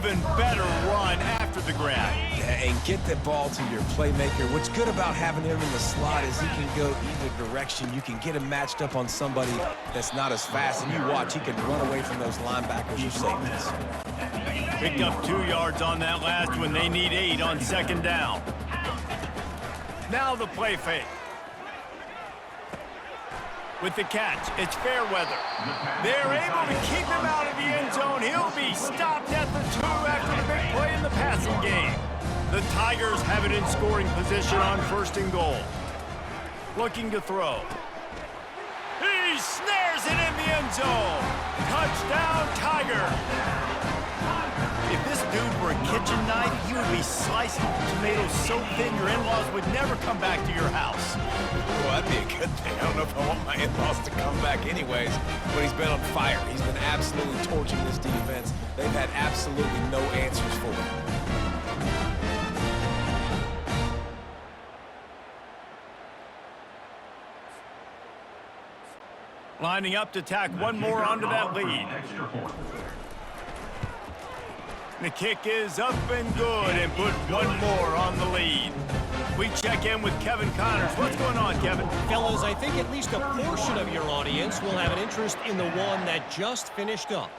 even better run after the grab. Yeah, and get the ball to your playmaker. What's good about having him in the slot is he can go either direction. You can get him matched up on somebody that's not as fast, and you watch, he can run away from those linebackers or safeties. Picked up 2 yards on that last one. They need 8 on second down. Now the play fake. With the catch, it's Fairweather. They're able to keep him out of the end zone. He'll be stopped at the 2 after the big play in the passing game. The Tigers have it in scoring position on 1st and goal. Looking to throw. He snares it in the end zone. Touchdown, Tiger. If this dude were a kitchen knife, he would be slicing tomatoes so thin your in-laws would never come back to your house. Well, that'd be a good thing. I don't know if I want my in-laws to come back anyways, but he's been on fire. He's been absolutely torching this defense. They've had absolutely no answers for him. Lining up to tack one more onto that lead. The kick is up and good and put one more on the lead. We check in with Kevin Connors. What's going on, Kevin? Fellas, I think at least a portion of your audience will have an interest in the one that just finished up.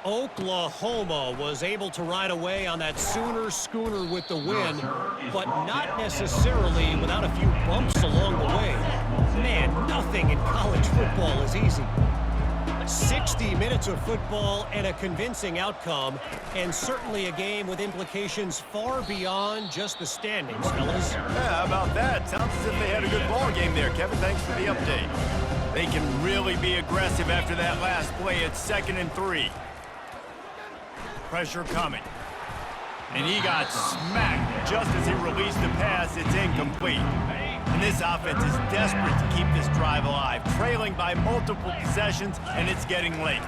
Oklahoma was able to ride away on that Sooner schooner with the win, but not necessarily without a few bumps along the way. Man, nothing in college football is easy. 60 minutes of football and a convincing outcome, and certainly a game with implications far beyond just the standings, fellas. Yeah, how about that? Sounds as if they had a good ball game there, Kevin. Thanks for the update. They can really be aggressive after that last play. It's 2nd and 3. Pressure coming. And he got smacked just as he released the pass. It's incomplete. And this offense is desperate to keep this drive alive, trailing by multiple possessions, and it's getting late.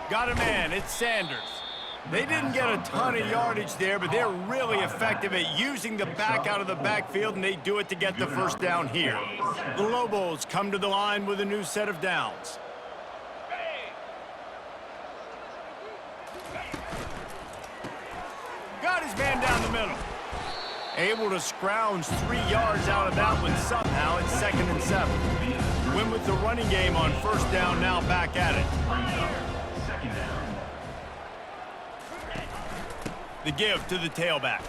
Got a man, it's Sanders. They didn't get a ton of yardage there, but they're really effective at using the back out of the backfield, and they do it to get the first down here. The Lobos come to the line with a new set of downs. Got his man down the middle. Able to scrounge 3 yards out of that one somehow. It's 2nd and 7. Win with the running game on 1st down, now back at it. The give to the tailback.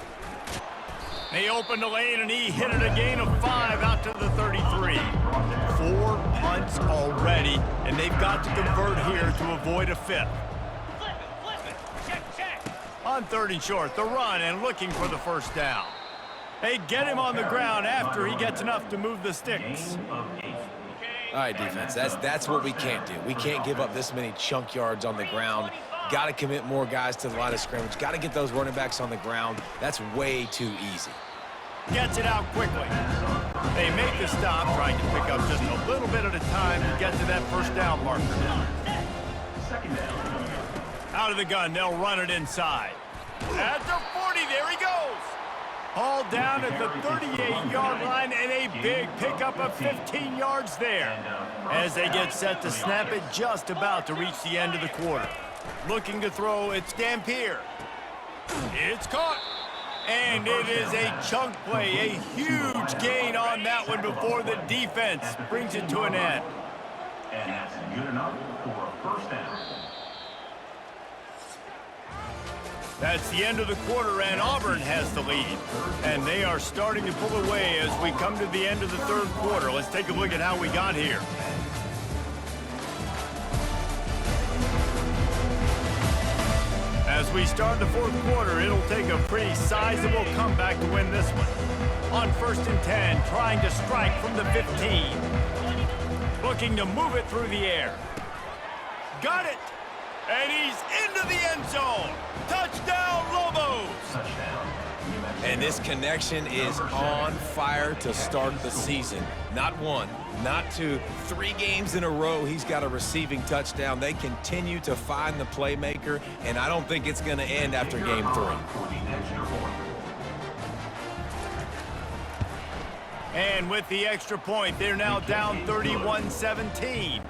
They opened the lane and he hit it a gain of 5 out to the 33. 4 punts already, and they've got to convert here to avoid a 5th. On 3rd and short, the run and looking for the first down. They get him on the ground after he gets enough to move the sticks. All right, defense, that's what we can't do. We can't give up this many chunk yards on the ground. Got to commit more guys to the line of scrimmage. Got to get those running backs on the ground. That's way too easy. Gets it out quickly. They make the stop, trying to pick up just a little bit at a time to get to that first down marker. Out of the gun, they'll run it inside. At the 40, there he goes. Hauled down at the 38-yard line, and a big pickup of 15 yards there. As they get set to snap it, just about to reach the end of the quarter. Looking to throw, it's Dampier. It's caught. And it is a chunk play, a huge gain on that one before the defense brings it to an end. And that's good enough for a first down. That's the end of the quarter, and Auburn has the lead. And they are starting to pull away as we come to the end of the 3rd quarter. Let's take a look at how we got here. As we start the 4th quarter, it'll take a pretty sizable comeback to win this one. On 1st and 10, trying to strike from the 15. Looking to move it through the air. Got it! And he's into the end zone. Touchdown, Lobos! And this connection is on fire to start the season. Not 1, not 2, 3 games in a row he's got a receiving touchdown. They continue to find the playmaker, and I don't think it's going to end after game 3. And with the extra point, they're now down 31-17.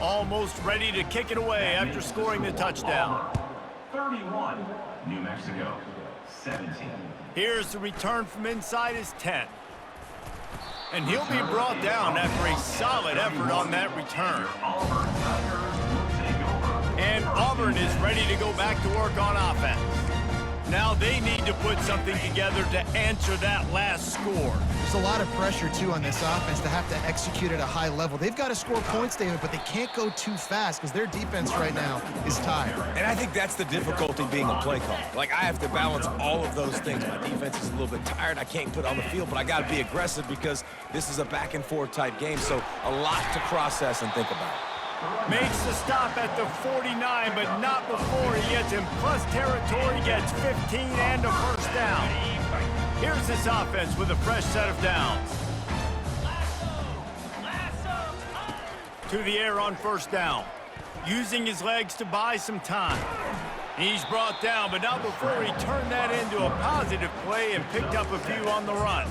Almost ready to kick it away after scoring the touchdown. 31, New Mexico, 17. Here's the return from inside his 10. And he'll be brought down after a solid effort on that return. And Auburn is ready to go back to work on offense. Now they need to put something together to answer that last score. There's a lot of pressure, too, on this offense to have to execute at a high level. They've got to score points, David, but they can't go too fast because their defense right now is tired. And I think that's the difficulty being a play caller. Like, I have to balance all of those things. My defense is a little bit tired. I can't put on the field, but I got to be aggressive because this is a back-and-forth type game, so a lot to process and think about. Makes the stop at the 49, but not before he gets in plus territory, gets 15 and a first down. Here's this offense with a fresh set of downs. To the air on first down. Using his legs to buy some time. He's brought down, but not before he turned that into a positive play and picked up a few on the run.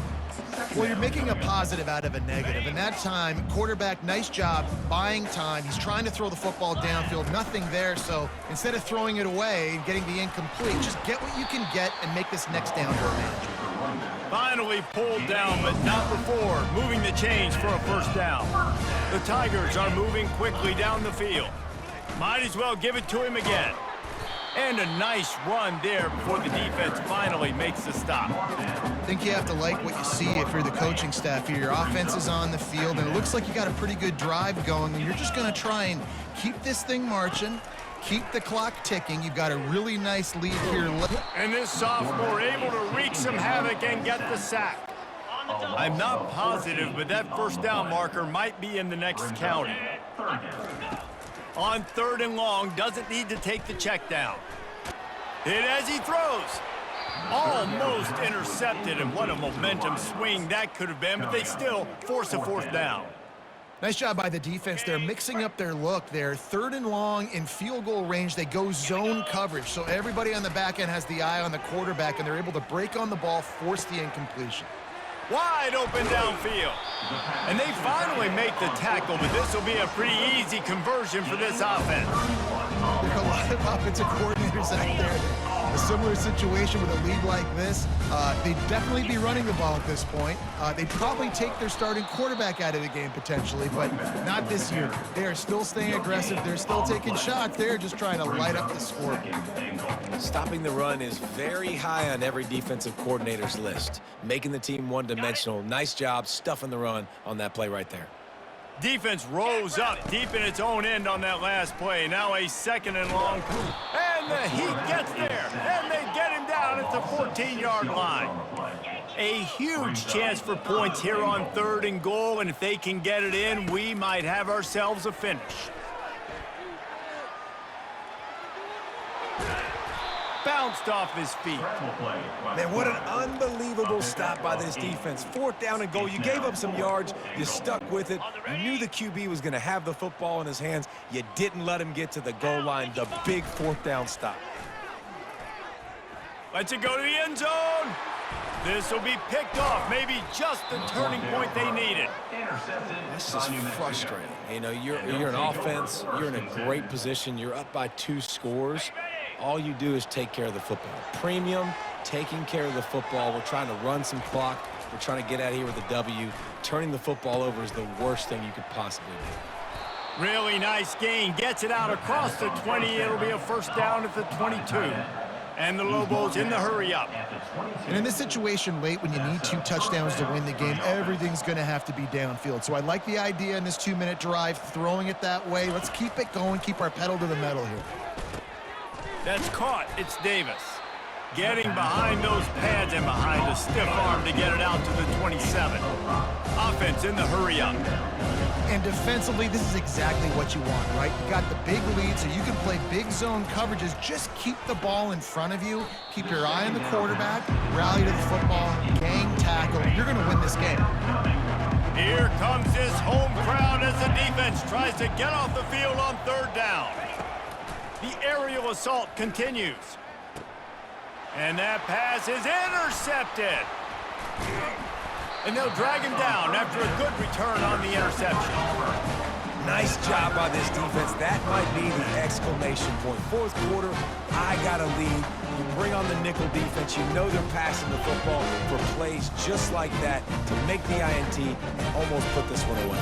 Well, you're making a positive out of a negative. And that time, quarterback, nice job buying time. He's trying to throw the football downfield. Nothing there. So instead of throwing it away and getting the incomplete, just get what you can get and make this next down more manageable. Finally pulled down, but not before moving the chains for a first down. The Tigers are moving quickly down the field. Might as well give it to him again. And a nice run there before the defense finally makes the stop. I think you have to like what you see if you're the coaching staff here. Your offense is on the field, and it looks like you got a pretty good drive going, and you're just going to try and keep this thing marching, keep the clock ticking. You've got a really nice lead here. And this sophomore able to wreak some havoc and get the sack. I'm not positive, but that first down marker might be in the next county. On third and long, doesn't need to take the check down. Hit as he throws. Almost intercepted, and what a momentum swing that could have been, but they still force a fourth down. Nice job by the defense. They're mixing up their look. They're third and long in field goal range. They go zone coverage, so everybody on the back end has the eye on the quarterback, and they're able to break on the ball, force the incompletion. Wide open downfield. And they finally make the tackle, but this will be a pretty easy conversion for this offense. There are a lot of offensive coordinators out there. A similar situation with a league like this, they'd definitely be running the ball at this point. They'd probably take their starting quarterback out of the game potentially, but not this year. They are still staying aggressive. They're still taking shots. They're just trying to light up the score. Stopping the run is very high on every defensive coordinator's list. Making the team one-dimensional. Nice job stuffing the run on that play right there. Defense rose up deep in its own end on that last play. Now a second and long. And the Heat gets there. And they get him down at the 14-yard line. A huge chance for points here on third and goal. And if they can get it in, we might have ourselves a finish. Bounced off his feet. Man, what an unbelievable stop by this defense. Fourth down and goal. You gave up some yards. You stuck with it. You knew the QB was going to have the football in his hands. You didn't let him get to the goal line. The big fourth down stop. Let's it go to the end zone. This will be picked off. Maybe just the turning point they needed. That's just frustrating. You know, you're an offense. You're in a great position. You're up by 2 scores. All you do is take care of the football. Premium, taking care of the football. We're trying to run some clock. We're trying to get out of here with a W. Turning the football over is the worst thing you could possibly do. Really nice gain. Gets it out across the 20. It'll be a first down at the 22. And the Lobos in the hurry up. And in this situation late when you need 2 touchdowns to win the game, everything's going to have to be downfield. So I like the idea in this 2-minute drive, throwing it that way. Let's keep it going, keep our pedal to the metal here. That's caught. It's Davis. Getting behind those pads and behind a stiff arm to get it out to the 27. Offense in the hurry up. And defensively, this is exactly what you want, right? You got the big lead, so you can play big zone coverages. Just keep the ball in front of you. Keep your eye on the quarterback. Rally to the football. Gang tackle. You're going to win this game. Here comes this home crowd as the defense tries to get off the field on third down. The aerial assault continues. And that pass is intercepted. And they'll drag him down after a good return on the interception. Nice job by this defense. That might be the exclamation point. Fourth quarter, I got a lead. You bring on the nickel defense. You know they're passing the football for plays just like that to make the INT and almost put this one away.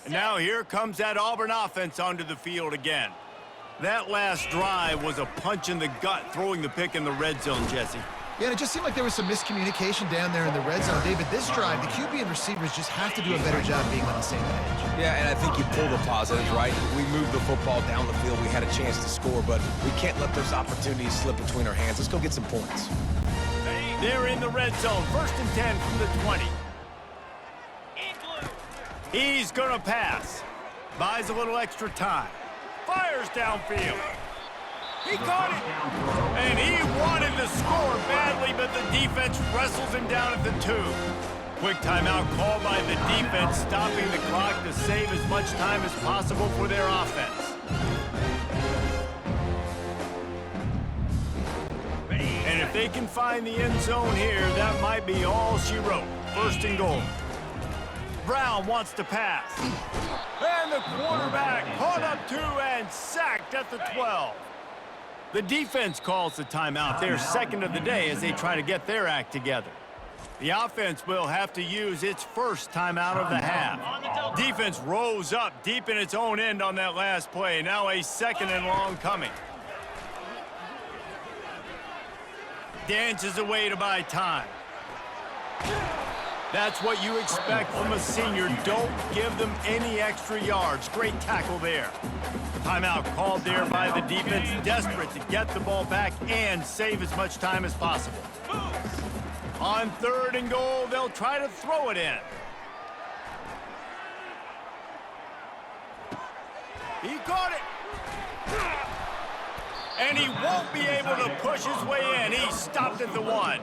And now here comes that Auburn offense onto the field again. That last drive was a punch in the gut, throwing the pick in the red zone, Jesse. Yeah, and it just seemed like there was some miscommunication down there in the red zone. David, this drive, the QB and receivers just have to do a better job being on the same page. Yeah, and I think you pull the positives, right? We moved the football down the field. We had a chance to score, but we can't let those opportunities slip between our hands. Let's go get some points. They're in the red zone, 1st and 10 from the 20. He's gonna pass. Buys a little extra time. Fires downfield. He caught it. And he wanted to score badly, but the defense wrestles him down at the 2. Quick timeout called by the defense, stopping the clock to save as much time as possible for their offense. And if they can find the end zone here, that might be all she wrote. 1st and goal. Brown wants to pass. And the quarterback caught up 2 and sacked at the 12. The defense calls the timeout, their 2nd of the day, as they try to get their act together. The offense will have to use its 1st timeout of the half. Defense rose up deep in its own end on that last play. Now a 2nd and long coming. Dances away to buy time. That's what you expect from a senior. Don't give them any extra yards. Great tackle there. Timeout called there by the defense, desperate to get the ball back and save as much time as possible. On 3rd and goal, they'll try to throw it in. He caught it. And he won't be able to push his way in. He stopped at the 1.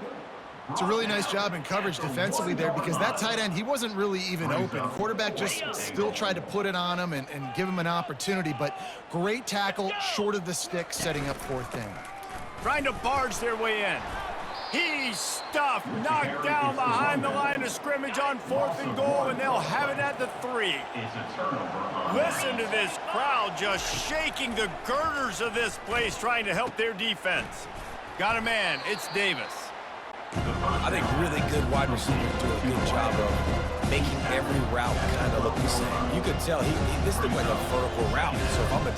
It's a really nice job in coverage defensively there because that tight end, he wasn't really even open. Quarterback just still tried to put it on him and give him an opportunity, but great tackle, short of the stick, setting up 4th down. Trying to barge their way in. He's stuffed, knocked down behind the line of scrimmage on 4th and goal, and they'll have it at the 3. Listen to this crowd just shaking the girders of this place, trying to help their defense. Got a man, it's Davis. I think really good wide receivers do a good job of making every route kind of look the same. You could tell this looked like a vertical route. So if I'm a